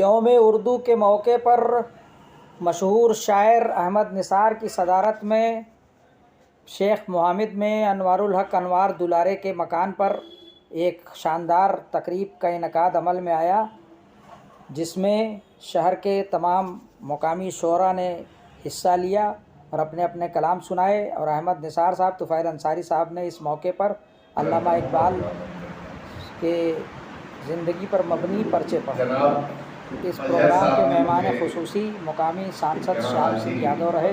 یوم اردو کے موقع پر مشہور شاعر احمد نثار کی صدارت میں شیخ محمد میں انوار الحق انوار دولارے کے مکان پر ایک شاندار تقریب کا انعقاد عمل میں آیا، جس میں شہر کے تمام مقامی شعراء نے حصہ لیا اور اپنے اپنے کلام سنائے، اور احمد نثار صاحب، طفیل انصاری صاحب نے اس موقع پر علامہ اقبال کے زندگی پر مبنی پرچے پڑھے۔ اس پروگرام کے مہمان خصوصی مقامی سانسد شام سنگھ یادو رہے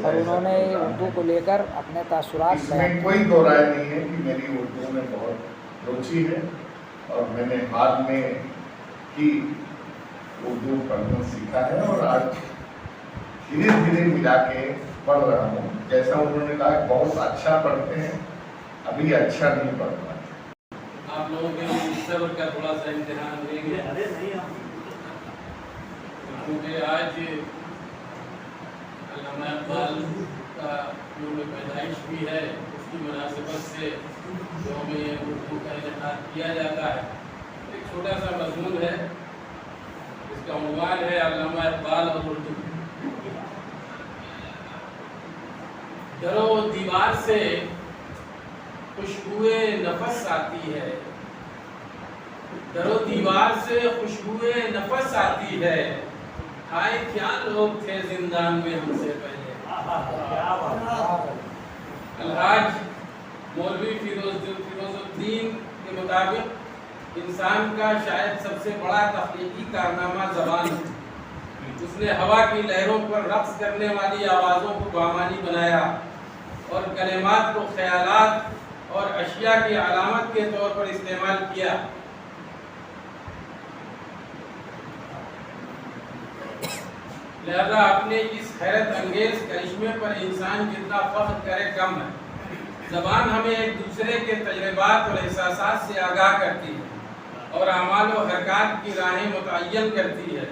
اور انہوں نے اردو کو لے کر اپنے تاثرات بیان کیے۔ کوئی دو رائے نہیں ہے کہ میری اردو میں بہت روچی ہے اور میں نے بعد میں ہی اردو پڑھنا سیکھا ہے اور آج دھیرے دھیرے ملا کے پڑھ رہا ہوں۔ جیسا انہوں نے کہا بہت اچھا پڑھتے ہیں، ابھی اچھا نہیں پڑھ رہا۔ آپ لوگوں کے لیے صبر کا تھوڑا سا امتحان لیں گے، کیونکہ آج علامہ اقبال کا یوم پیدائش بھی ہے، اس کی مناسبت سے یوم اردو کا انعقاد کیا جاتا ہے۔ ایک چھوٹا سا مضمون ہے، اس کا عنوان ہے علامہ اقبال اور اردو۔ در و دیوار سے خوشبوئے نفس آتی ہے، در و دیوار سے خوشبوئے نفس آتی ہے، ہائے کیا لوگ تھے زندان میں ہم سے پہلے۔ الحاج مولوی فیروز الدین کے مطابق انسان کا شاید سب سے بڑا تخلیقی کارنامہ زبان ہے۔ اس نے ہوا کی لہروں پر رقص کرنے والی آوازوں کو بامانی بنایا اور کلمات کو خیالات اور اشیاء کی علامت کے طور پر استعمال کیا۔ لہذا اپنے اس حیرت انگیز کرشمے پر انسان جتنا فخر کرے کم ہے۔ زبان ہمیں ایک دوسرے کے تجربات اور احساسات سے آگاہ کرتی ہے اور اعمال و حرکات کی راہیں متعین کرتی ہے۔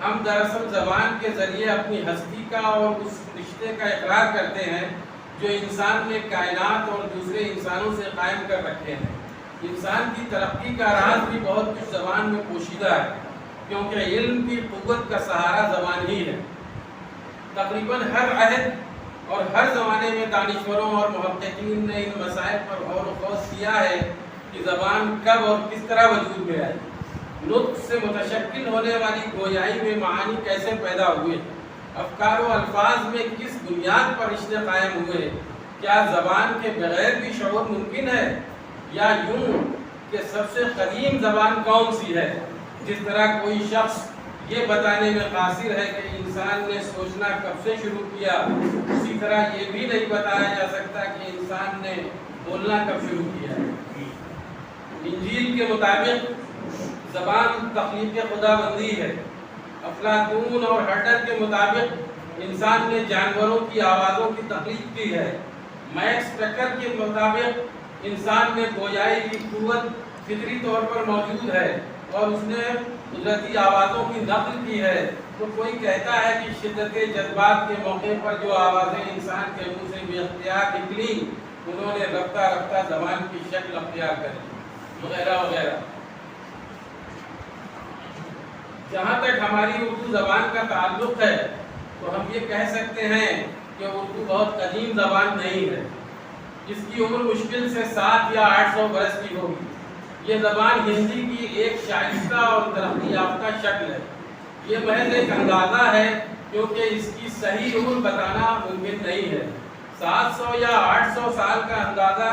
ہم دراصل زبان کے ذریعے اپنی ہستی کا اور اس رشتے کا اقرار کرتے ہیں جو انسان نے کائنات اور دوسرے انسانوں سے قائم کر رکھے ہیں۔ انسان کی ترقی کا راز بھی بہت کچھ زبان میں پوشیدہ ہے، کیونکہ علم کی قوت کا سہارا زبان ہی ہے۔ تقریباً ہر عہد اور ہر زمانے میں دانشوروں اور محققین نے ان مسائل پر غور و خوض کیا ہے کہ زبان کب اور کس طرح وجود میں آئی، نطق سے متشکل ہونے والی گویائی میں معانی کیسے پیدا ہوئے، افکار و الفاظ میں کس بنیاد پر رشتے قائم ہوئے، کیا زبان کے بغیر بھی شعور ممکن ہے، یا یوں کہ سب سے قدیم زبان کون سی ہے۔ جس طرح کوئی شخص یہ بتانے میں قاصر ہے کہ انسان نے سوچنا کب سے شروع کیا، اسی طرح یہ بھی نہیں بتایا جا سکتا کہ انسان نے بولنا کب شروع کیا۔ انجیل کے مطابق زبان تخلیق خدا بندی ہے۔ افلاطون اور ہٹر کے مطابق انسان نے جانوروں کی آوازوں کی تخلیق کی ہے۔ میکس ٹکر کے مطابق انسان میں گویائی کی قوت فطری طور پر موجود ہے اور اس نے قدرتی آوازوں کی نقل کی ہے۔ تو کوئی کہتا ہے کہ شدت جذبات کے موقع پر جو آوازیں انسان کے منہ سے بے اختیار نکلیں انہوں نے رفتہ رفتہ زبان کی شکل اختیار کری، وغیرہ وغیرہ۔ جہاں تک ہماری اردو زبان کا تعلق ہے تو ہم یہ کہہ سکتے ہیں کہ اردو بہت قدیم زبان نہیں ہے۔ اس کی عمر مشکل سے 700 یا 800 برس کی ہوگی۔ یہ زبان ہندی کی ایک شائستہ اور ترقی یافتہ شکل ہے۔ یہ محض ایک اندازہ ہے کیونکہ اس کی صحیح عمر بتانا ممکن نہیں ہے۔ 700 یا 800 سال کا اندازہ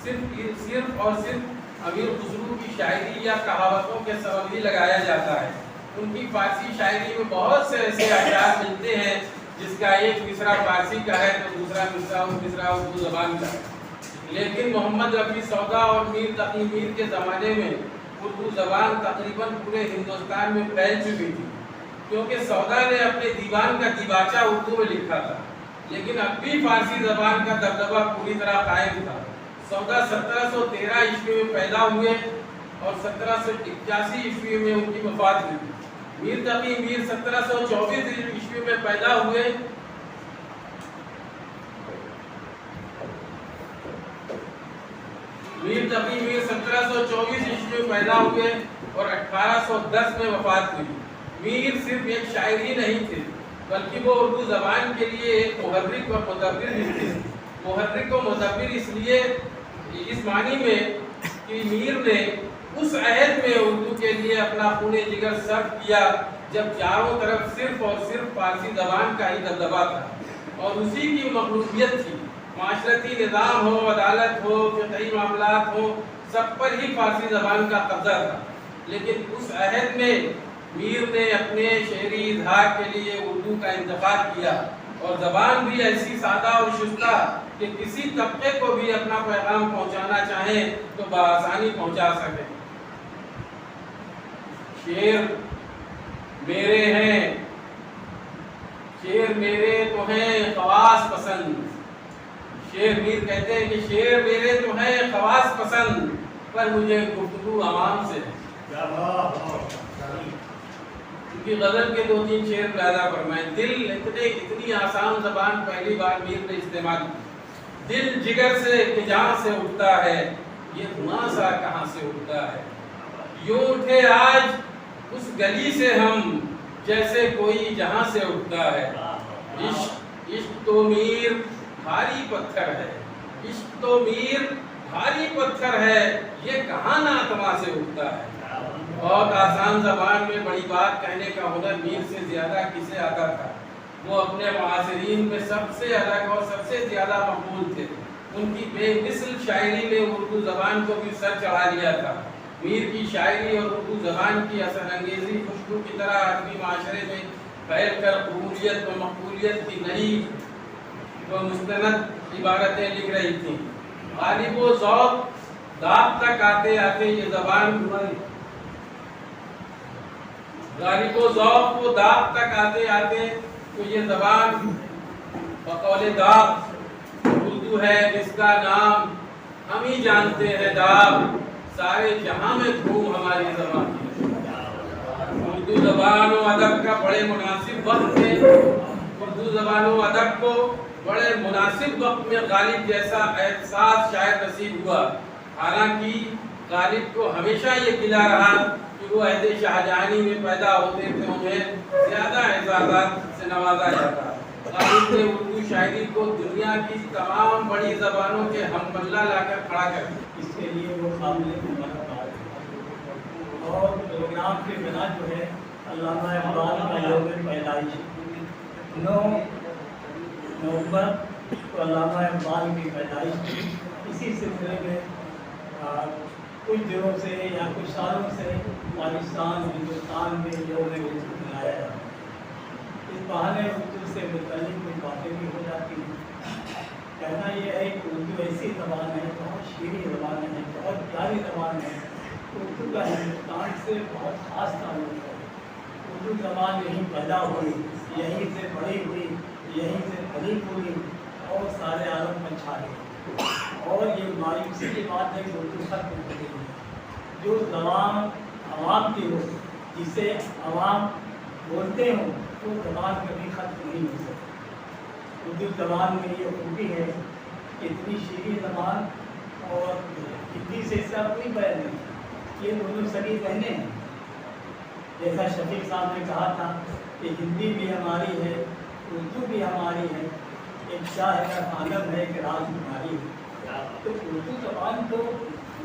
صرف اور صرف امیر خسرو کی شاعری یا کہاوتوں کے سبب ہی لگایا جاتا ہے۔ ان کی فارسی شاعری میں بہت سے ایسے اشعار ملتے ہیں جس کا ایک مصرع فارسی کا ہے تو دوسرا مصرع اردو زبان کا ہے، لیکن محمد رفیع سودا اور میر تقی میر کے زمانے میں اردو زبان تقریباً پورے ہندوستان میں پھیل چکی تھی، کیونکہ سودا نے اپنے دیوان کا دیباچہ اردو میں لکھا تھا، لیکن اب بھی فارسی زبان کا دبدبہ پوری طرح قائم تھا۔ سودا 1713 عیسوی میں پیدا ہوئے اور 1781 عیسوی میں ان کی وفات ہوئی۔ میر تقی میر 1724 عیسوی میں پیدا ہوئے میر تقی میر 1724 عیسوی میں پیدا ہوئے اور 1810 میں وفات ہوئی۔ میر صرف ایک شاعری نہیں تھے بلکہ وہ اردو زبان کے لیے ایک محرک اور مدبر بھی تھے. محرک و مدبر اس لیے اس معنی میں کہ میر نے اس عہد میں اردو کے لیے اپنا خون جگر صرف کیا جب چاروں طرف صرف اور صرف فارسی زبان کا ہی دبدبا تھا اور اسی کی مخلوقیت تھی. معاشرتی نظام ہو، عدالت ہو، فقہی معاملات ہو، سب پر ہی فارسی زبان کا قبضہ تھا. لیکن اس عہد میں میر نے اپنے شعری اظہار کے لیے اردو کا انتخاب کیا اور زبان بھی ایسی سادہ اور شستہ کہ کسی طبقے کو بھی اپنا پیغام پہنچانا چاہیں تو بآسانی پہنچا سکے. شعر میرے ہیں، شعر میرے تو ہیں خواص پسند. شعر میر کہتے ہیں کہ شعر میرے تو ہیں خواص پسند پر مجھے گفتگو عوام سے ہے. کیونکہ غزل کے 2-3 شعر پیدا فرمائے. دل اتنی آسان زبان پہلی بار میر نے استعمال کی. دل جگر سے کہ جہاں سے اٹھتا ہے یہ دھواں سا کہاں سے اٹھتا ہے. یوں اٹھے آج اس گلی سے ہم جیسے کوئی جہاں سے اٹھتا ہے. عشق تو میر بھاری پتھر ہے، عشق تو میر بھاری پتھر ہے یہ کہاں ناتواں سے اٹھتا ہے. بہت آسان زبان میں بڑی بات کہنے کا ہنر میر سے زیادہ کسے آتا تھا. وہ اپنے معاصرین میں سب سے الگ اور سب سے زیادہ مقبول تھے. ان کی بے مثل شاعری نے اردو زبان کو بھی سر چڑھا لیا تھا. میر کی شاعری اور اردو زبان کی اثر انگیزی خوشبو کی طرح عربی معاشرے میں پھیل کر قبولیت و مقبولیت کی نئی و مستند عبارتیں لکھ رہی تھیں. غالب و ذوق داغ تک آتے آتے یہ زبان غالب و ذوق و داغ تک آتے آتے تو یہ زبان بقول داغ اردو ہے جس کا نام ہم ہی جانتے ہیں داغ. سارے جہاں میں دھوم ہماری زبان ہے. اردو زبان و ادب کا بڑے مناسب وقت میں اردو زبان و ادب کو بڑے مناسب وقت میں غالب جیسا احساس شاید نصیب ہوا. حالانکہ غالب کو ہمیشہ یہ گلہ رہا کہ وہ عہد شاہجہانی میں پیدا ہوتے تھے انہیں زیادہ اعزازات سے نوازا جاتا. غالب نے اردو شاعری کو دنیا کی تمام بڑی زبانوں کے ہم پلہ لا کر کھڑا کر دیا. اس کے لیے وہ قابل مبارکباد ہے. اور پروگرام کے بنا جو ہے علامہ اقبال کا یوم پیدائش 9 نومبر کو علامہ اقبال کی پیدائش تھی. اسی سلسلے میں کچھ دنوں سے یا کچھ سالوں سے پاکستان ہندوستان میں یوم اردو منایا جاتا ہے. اس بہانے اردو سے متعلق کچھ باتیں بھی ہو جاتی ہیں. کہنا یہ ہے کہ اردو ایسی زبان ہے، بہت شیریں زبان ہے، بہت پیاری زبان ہے. اردو کا ہندوستان سے بہت خاص تعلق ہے. اردو زبان یہیں پیدا ہوئی، یہیں سے بڑی ہوئی، یہیں سے پھلی پھولی اور سارے عالم میں چھا گئی. اور یہ مایوسی کی بات ہے کہ اردو ختم ہو گئی ہے. جو زبان عوام کی ہو، جسے عوام بولتے ہوں، وہ زبان کبھی ختم نہیں ہو سکتی. اردو زبان میں یہ خوبی ہے کہ اتنی شیریں زبان اور ہندی سے اس کا کوئی بیان نہیں. یہ دونوں سگی بہنیں ہیں. جیسا شفیق صاحب نے کہا تھا کہ ہندی بھی ہماری ہے، اردو بھی ہماری ہے، ایک شاہ کا خانم ہے کہ راز ہماری ہے. تو اردو زبان تو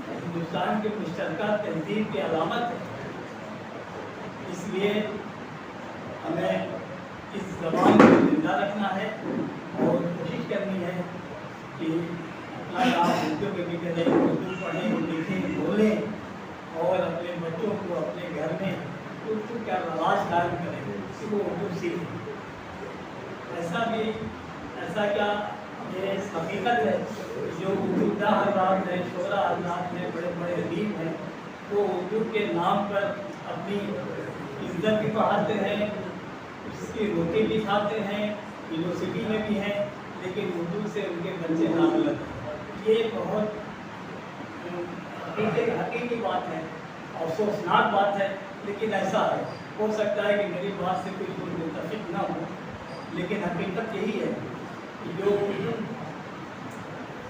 ہندوستان کے مشترکہ تہذیب کی علامت ہے. اس لیے ہمیں اس زبان کو زندہ رکھنا ہے اور کوشش کرنی ہے کہ اپنا کام اردو میں بھی کریں، اردو پڑھیں، لکھیں، بولیں اور اپنے بچوں کو اپنے گھر میں اردو کا رواج قائم کریں کہ وہ اردو سیکھیں. ایسا کیا یہ حقیقت ہے جو اردو حضرات ہیں، شعراء حضرات ہیں، بڑے بڑے ادیب ہیں، وہ اردو کے نام پر اپنی عزت بھی بڑھاتے ہیں، اس کی روٹی بھی کھاتے ہیں، یونیورسٹی میں بھی ہیں، لیکن اردو سے ان کے بچے ناغلط ہیں. یہ بہت حقیقی بات ہے، افسوسناک بات ہے، لیکن ایسا ہے. ہو سکتا ہے کہ میری بات سے کچھ لوگ متفق نہ ہوں، لیکن حقیقت یہی ہے کہ جو اردو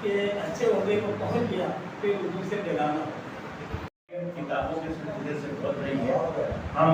کے اچھے عہدے کو پہنچ گیا پھر اردو سے بگانا. کتابوں کے سلسلے سے بڑھ رہی ہے. ہم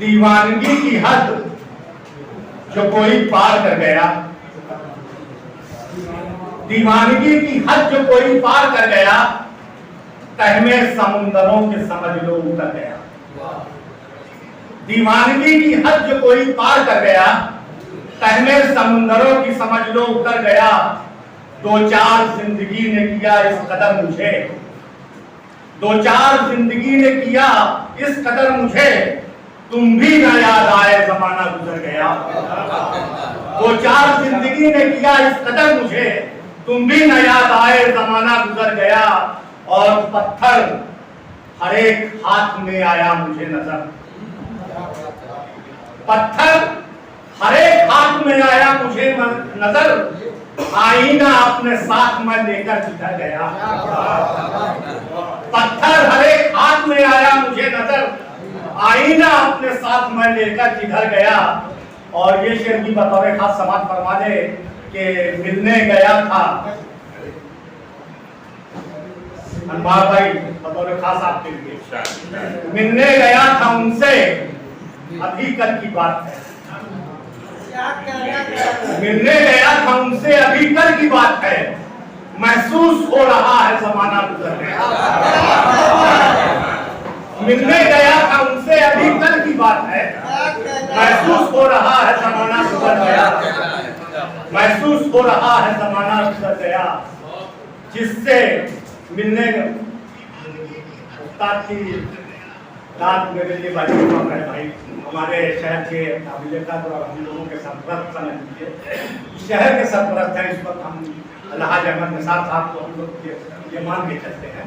دیوانگی کی حد جو کوئی پار کر گیا، دیوانگی کی حد جو کوئی پار کر گیا، تہ میں سمندروں کے سمجھ لو اتر گیا۔ دیوانگی کی حد جو کوئی پار کر گیا، تہ میں سمندروں کی سمجھ لو اتر گیا۔ دو چار زندگی نے کیا اس قدر مجھے، دو چار زندگی نے کیا اس قدر مجھے، تم بھی نہ یاد آئے زمانہ گزر گیا۔ دو چار زندگی نے کیا اس قدر مجھے، تم بھی نہ یاد آئے زمانہ گزر گیا۔ اور پتھر ہر ایک ہاتھ میں آیا مجھے نظر، پتھر ہر ایک ہاتھ میں آیا مجھے نظر، آئینہ اپنے ساتھ میں لے کر جدھر گیا۔ پتھر ہر ایک ہاتھ میں آیا مجھے نظر، آئینہ اپنے ساتھ میں لے کر جدھر گیا۔ اور یہ شعر بھی بطور خاص سماعت فرما دے کہ ملنے گیا تھا انوار بھائی، بطور خاص آپ کے لیے، ملنے گیا تھا ان سے ابھی کل کی بات ہے، ملنے گیا تھا ان سے ابھی کل کی بات ہے، محسوس ہو رہا ہے زمانہ گزر گیا۔ ملنے گیا تھا ان سے ابھی کل کی بات ہے، محسوس ہو رہا ہے زمانہ گزر گیا، محسوس ہو رہا ہے زمانہ گزر گیا۔ جس سے ملنے استاد کی بات میرے لیے بڑی مقام ہے بھائی، ہمارے شہر کے قابل قدر اور ہم لوگوں کے سرپرست سمجھ لیجیے، شہر کے سرپرست ہیں اس وقت ہم الحاج احمد نثار صاحب کو ہم لوگ یہ مان کے چلتے ہیں۔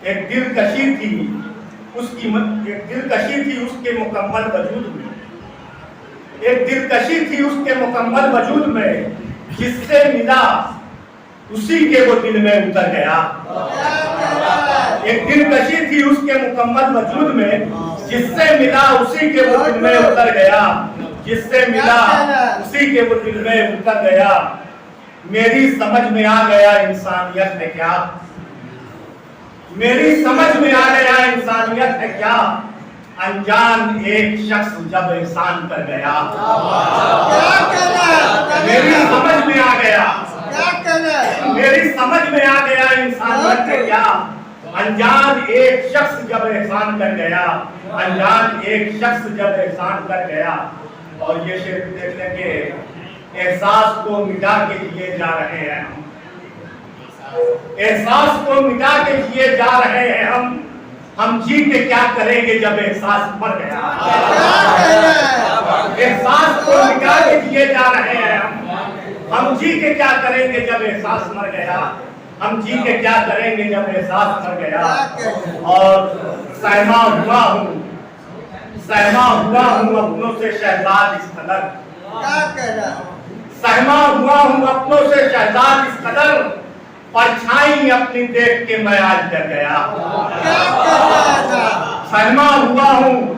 ایک دلکشی تھی اس کی، ایک دلکشی تھی اس کے مکمل وجود میں، ایک دلکشی تھی اس کے مکمل وجود میں، جس سے ملا اسی کے وہ دل میں اتر گیا۔ ایک دلکشی تھی اس کے مکمل وجود میں، جس سے ملا اسی کے وہ دل میں اتر گیا، جس سے ملا اسی کے وہ دل میں اتر گیا۔ میری سمجھ میں آ گیا انسانیت ہے کیا، میری سمجھ میں آ گیا انسانیت ہے کیا، انجان ایک شخص جب احسان کر گیا۔ میری سمجھ میں آ گیا، میری سمجھ میں آ گیا انسانیت ہے کیا، انجان ایک شخص جب احسان کر گیا، انجان ایک شخص جب احسان کر گیا۔ اور یہ شعر دیکھ لیں کہ احساس کو مٹا کے جیے جا رہے ہیں ہم، احساس کو مٹا کے جیے جا رہے ہیں ہم جی کے کیا کریں گے جب احساس مر گیا۔ احساس کو مٹا کے جیے جا رہے ہیں ہم جی کے کیا کریں گے جب احساس مر گیا، ہم جی کے کیا کریں گے جب احساس مر گیا۔ اور سہما ہوا ہوں، سہما ہوا ہوں اپنوں سے شہزاد اس قدر، سہما ہوا ہوں اپنوں سے شہزاد اس قدر، پرچھائی اپنی دیکھ کے میں آج ڈر گیا۔ سہما ہوا ہوں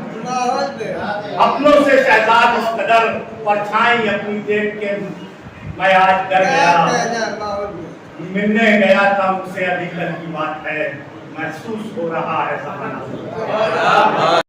اپنوں سے شہزاد اس قدر، پرچھائی اپنی دیکھ کے میں آج ڈر گیا۔ ملنے گیا تھا ان سے ابھی کل کی بات ہے، محسوس ہو رہا ہے زمانہ۔